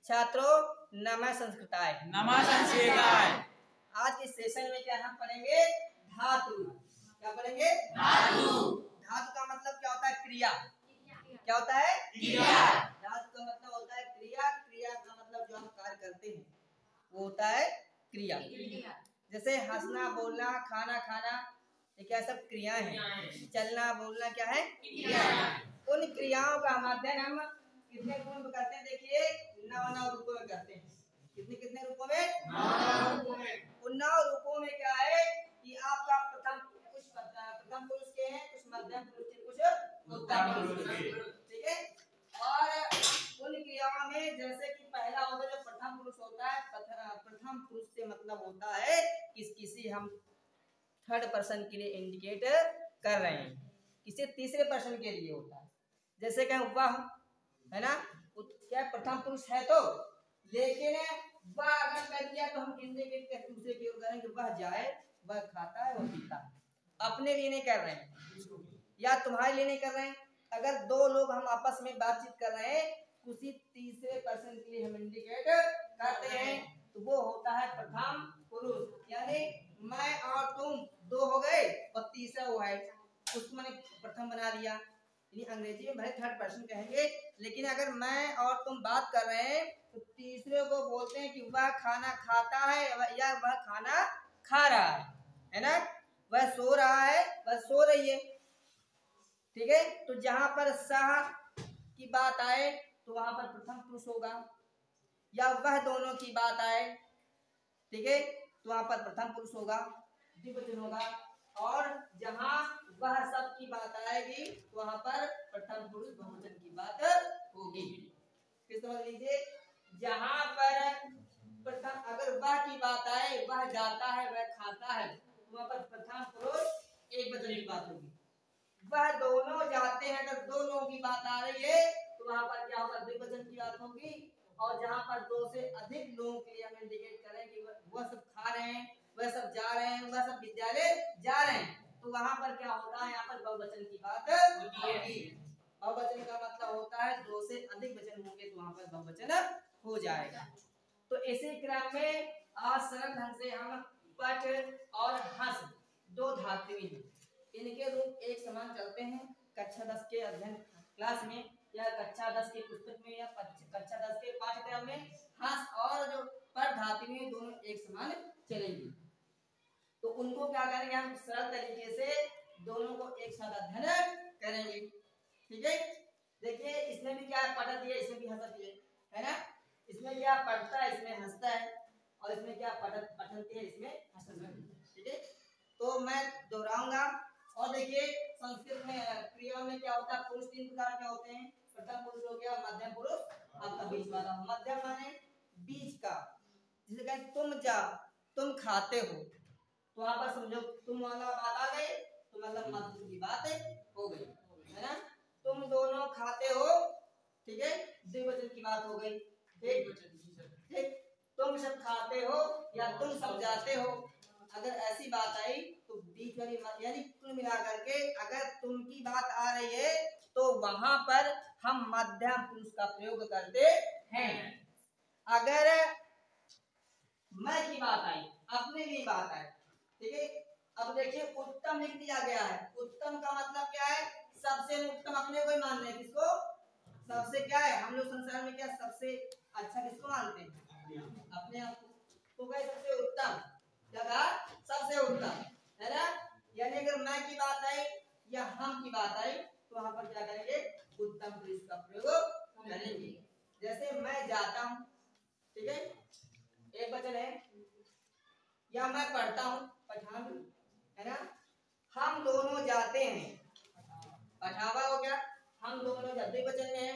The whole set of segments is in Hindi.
छात्रों नमः संस्कृताय। नमः संस्कृताय। आज के सेशन में क्या हम पढ़ेंगे? धातु। क्या पढ़ेंगे? धातु। धातु का मतलब क्या होता है? क्रिया। क्या होता है? क्रिया। धातु का मतलब होता है क्रिया। क्रिया का मतलब जो हम कार्य करते हैं वो होता है क्रिया। जैसे हंसना, बोलना, खाना खाना, ये क्या सब क्रियाएं हैं। चलना बोलना क्या है? क्रिया। उन क्रियाओं का अध्ययन हम कितने रूपों में करते हैं? देखिए 9 रूपों में करते हैं। कितने कितने रूपों में? 9 रूपों में। उन 9 रूपों में क्या है कि आपका प्रथम पुरुष के हैं, कुछ मध्यम पुरुष के, कुछ उत्तम पुरुष के, ठीक है। और उन क्रियाओं में जैसे कि पहला होता है जो प्रथम पुरुष होता है, प्रथम पुरुष से मतलब होता है किसी हम थर्ड पर्सन के लिए इंडिकेट कर रहे हैं, किसी तीसरे पर्सन के लिए होता है। जैसे कहें वह, है ना, क्या प्रथम पुरुष है तो, लेकिन वह अगर कर दिया तो हम इंडिकेट करके दूसरे की ओर करेंगे। वह जाए, वह खाता है, वह पीता है। अपने लिए नहीं कर रहे हैं या तुम्हारे लिए नहीं कर रहे हैं। अगर दो लोग हम आपस में बातचीत कर रहे हैं, किसी तीसरे पर्सन के लिए हम इंडिकेट करते हैं तो वो होता है प्रथम पुरुष। यानी मैं और तुम दो हो गए और तीसरा वो है, उसको मैंने प्रथम बना लिया। अंग्रेजी में भले थर्ड पर्सन कहेंगे, लेकिन अगर मैं और तुम बात कर रहे हैं तो तीसरे को बोलते हैं कि वह खाना खाता है या वह खाना खा रहा है ना। वह सो रहा है, वह सो रही है, ठीक है। तो जहां पर सह की बात आए तो वहां पर प्रथम पुरुष होगा, या वह दोनों की बात आए, ठीक है, तो वहां पर प्रथम पुरुष होगा, द्विवचन होगा। और जहां वह सब की बात आएगी तो वहां पर प्रथम पुरुष बहुवचन की बात होगी। फिर समझ लीजिए, जहां पर प्रथम अगर वह की बात आए, वह जाता है, वह खाता है, तो वहां पर प्रथम पुरुष एक वचन की बात होगी। वह दोनों जाते हैं, अगर दो लोगों की बात आ रही है तो वहां पर क्या होगा? द्विवचन की बात होगी। और जहां पर दो से अधिक लोगों के लिए हम इंडिकेट करें कि वह सब खा रहे हैं, वह सब जा रहे हैं, वह सब विद्यालय जा रहे हैं, तो वहां पर क्या होता है? यहाँ पर बहुवचन की बात होगी। बहुवचन का मतलब होता है दो से अधिक वचन होंगे तो वहां पर बहुवचन हो जाएगा। तो इसी क्रम में आज सरल ढंग से हम पठ और हंस दो धातु हैं, इनके रूप एक समान चलते हैं। कक्षा 10 के अध्ययन क्लास में या कक्षा 10 की पुस्तक में या कक्षा 10 के पाठ्यक्रम में हंस और जो पर धातु में दोनों एक समान चलेंगे। तो उनको क्या करेंगे? हम सरल तरीके से दोनों को एक साथ अध्ययन करेंगे, ठीक है। देखिए इसमें भी क्या पढ़ा दिया, इसमें भी हंसा दिया है ना। इसमें क्या पढ़ता है, इसमें हंसता है, और इसमें क्या पढ़ती है, इसमें हंसता है, ठीक है। तो मैं दोहराऊंगा। और देखिए संस्कृत में क्रिया में क्या होता है? पुरुष 3 प्रकार के होते हैं। प्रथम पुरुष हो गया, मध्यम पुरुष, आपका बीच वाला। मध्यम माने बीच का, जैसे कहें तुम जा, तुम खाते हो, तो वहां पर समझो तुम वाला बात आ गई तो मतलब मध्यम की बात हो गई, है ना। तुम दोनों खाते हो, ठीक है, द्विवचन की बात हो गई, ठीक। तुम सब खाते हो या तुम सब जाते हो, अगर ऐसी बात आई तो बीच वाली यानी कुल मिलाकर के अगर तुम की बात आ रही है तो वहां पर हम मध्यम पुरुष का प्रयोग करते हैं। अगर मैं की बात आई, अपने लिए बात आई, ठीक है। अब देखिए उत्तम लिख दिया गया है। उत्तम का मतलब क्या है? सबसे उत्तम अपने को ही मान रहे हैं। किसको? सबसे क्या है, हम लोग संसार में क्या सबसे अच्छा किसको मानते हैं? अपने आप को। तो क्या सबसे उत्तम, क्या कहा? सबसे उत्तम, है ना। यानी अगर मैं की बात आई या हम की बात आई तो वहां पर क्या करेंगे? उत्तम पुरुष का प्रयोग करेंगे। जैसे मैं जाता हूं, ठीक है, एक वचन है, या मैं पढ़ता हूं, पठान, है ना। हम दोनों जाते हैं, पठावा हो गया। हम दोनों जब वचन में है,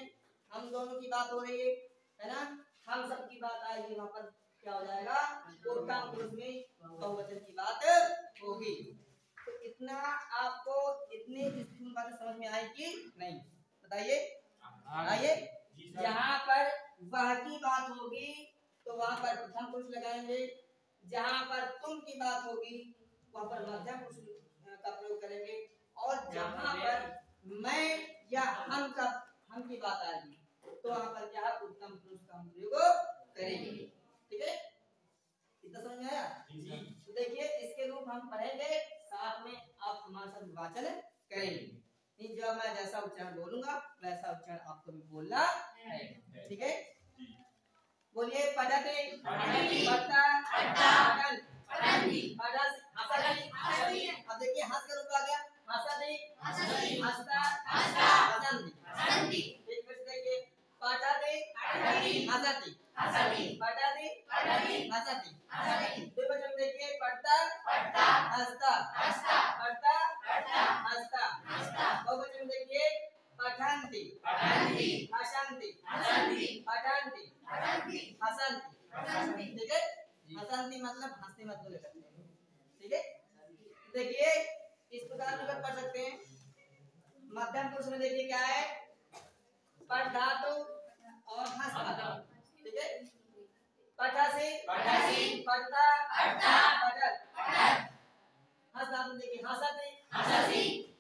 हम दोनों की बात हो रही है ना। हम सब की बात आएगी, वहां पर क्या हो जाएगा? उत्तम पुरुष में बहुवचन की बात होगी। तो इतना आपको इतनी बातें समझ में आई कि नहीं? बताइए, आइए। जहां पर वह की बात होगी तो वहां पर प्रथम पुरुष लगाएंगे। जहां पर तुम की बात होगी वहां पर मध्यम पुरुष का प्रयोग करेंगे। और जहां पर मैं या हम की बात आएगी तो वहां पर क्या उत्तम पुरुष का प्रयोग करेंगे। ठीक है, इतना समझ में आया? तो देखिए इसके रूप हम पढ़ेंगे, साथ में आप हमारे साथ वाचन करेंगे। जब मैं जैसा उच्चारण बोलूंगा वैसा उच्चारण आपको भी बोलना है। ठीक है, बोलिए पढ़ते पढ़ता पढ़न पढ़ती पढ़स हंसती। अब देखिए हंस का रूप आ गया, हंसती हंसता हंसती। एक फिर देखिए पढ़ते हंसती पढ़ती हंसती। दो बच्चों देखिए पढ़ता हंसता पढ़ता हंसता। दो बच्चों देखिए पठंती हसंती पठंती हसंती। ठीक है, हसंती मतलब हंसते मतलब लेकर। ठीक है, देखिए इस प्रकार भी पढ़ सकते हैं। मध्यम पुरुष में देखिए क्या है, पठ धातु और हंस धातु। ठीक है, पठासी पढ़ता पढ़त। हंस धातु देखिए हंसती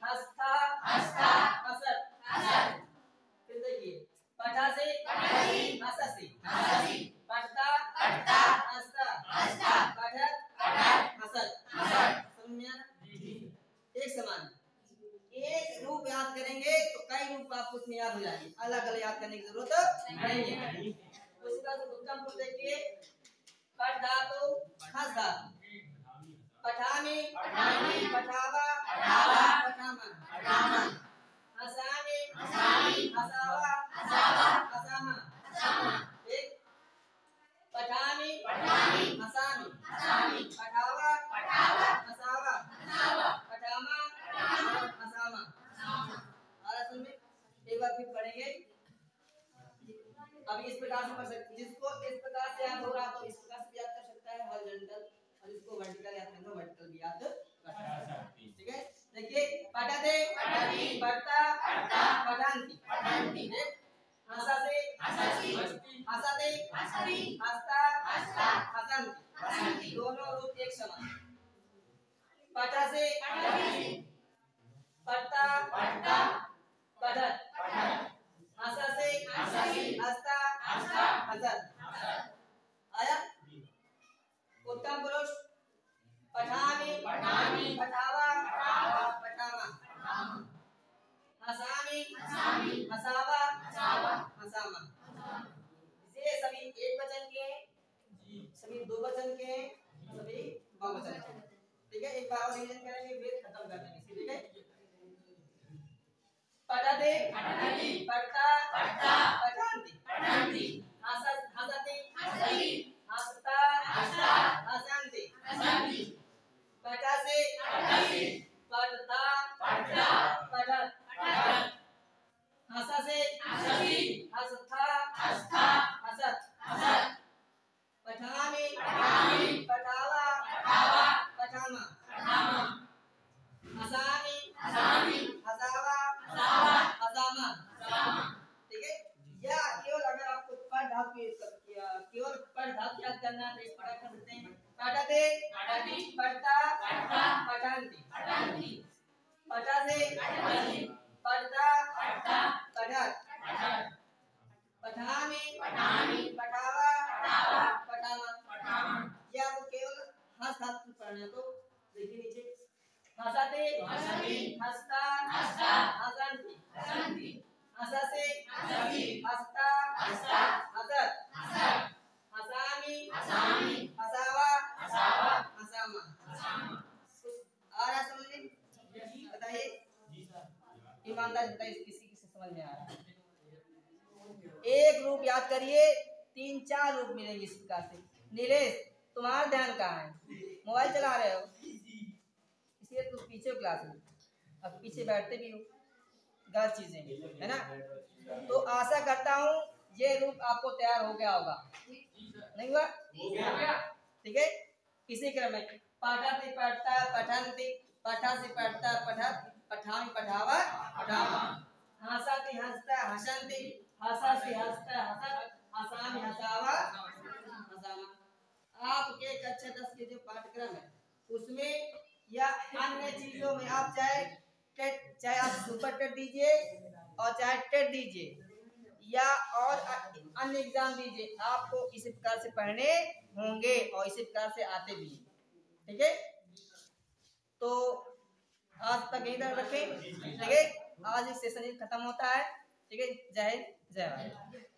हंसता हसत। फिर देखिए पठासी हंसती पढ़ता हंसता पढ़त हसत। समझ में आया? एक समान एक रूप याद करेंगे तो कई रूप आपको उसमें याद हो जाएंगे, अलग अलग याद करने की जरूरत नहीं है। उसी तरह से उत्तम पुरुष देखिए पठ धातु हंस धातु, पठानी पठावा पठामा, हसानी हसावा हसामा। एक पठानी हसानी पठावा हसावा पठामा हसामा। और असल में एक बार फिर पढ़ेंगे। अब इस प्रकार से पढ़ सकते, जिसको इस प्रकार से याद होगा तो इस प्रकार से याद कर सकता है हॉरिजॉन्टल, और इसको वर्टिकल याद करना वर्टिकल भी याद कर सकता है। ठीक है, देखिए पढ़ते पढ़ता पढ़ंती हंसते हंसता हसंती। दोनों रूप एक समान। पढ़ते पढ़ता पढ़त हंसते हंसता हसत। आया? उत्तम पुरुष पठानी पठावा पठामा, हसानी हसावा हसामा। ये सभी एक वचन के हैं, सभी दो वचन के हैं, सभी बहुवचन के हैं। ठीक है, एक बार और रिवीजन करेंगे फिर खत्म कर देंगे। ठीक है, पढ़ते पढ़ता पढ़ंती हंसती हंसता हसंती। पढ़ते पढ़ता पढ़त हंसते हंसता हसत। पठानी पठावा पठामा, हसानी हसावा हसामा। ठीक है, या केवल अगर आपको पढ़ धातु केवल पढ़ धातु याद करना है तो इस प्रकार कर सकते हैं। पढ़ते पढ़ता पढ़ंती पढ़ते पढ़ता पढ़त पठानी पठावा पठामा। ये आपको केवल हंस धातु पढ़ना है तो देखिए नीचे हंसते हंसता हसंती हंसते हंसता हसत हसानी हसावा हसामा। आ रहा समझ में? बताइए ईमानदार बताइए किसी से समझ में आ रहा है? एक रूप याद करिए, 3-4 रूप मिलेंगे इस प्रकार से। नीलेश तुम्हारा ध्यान कहाँ है? मोबाइल चला रहे हो इसलिए तुम पीछे हो क्लास में, अब पीछे बैठते भी हो, गलत चीजें है ना। तो आशा करता हूँ ये रूप आपको तैयार हो गया होगा, नहीं हुआ? ठीक है, इसी क्रम में पढ़ते पढ़ता पठंती पठासी पढ़ता पठत पठामी पठावा पठामा, हंसती हंसता हसंती हंसासी हंसता हसत हसामी हसावा हसामा। आपके कक्षा 10 के जो पाठ्यक्रम है उसमें या अन्य चीजों में आप चाहे आप सुपर टेट दीजिए और चाहे टेट दीजिए या और सामान्य एग्जाम दीजिए, आपको इसी प्रकार से पढ़ने होंगे और इसी प्रकार से आते भी हैं। ठीक है, तो आज तक यही तक रखें। ठीक है, आज इस सेशन खत्म होता है। ठीक है, जय हिंद जय भारत।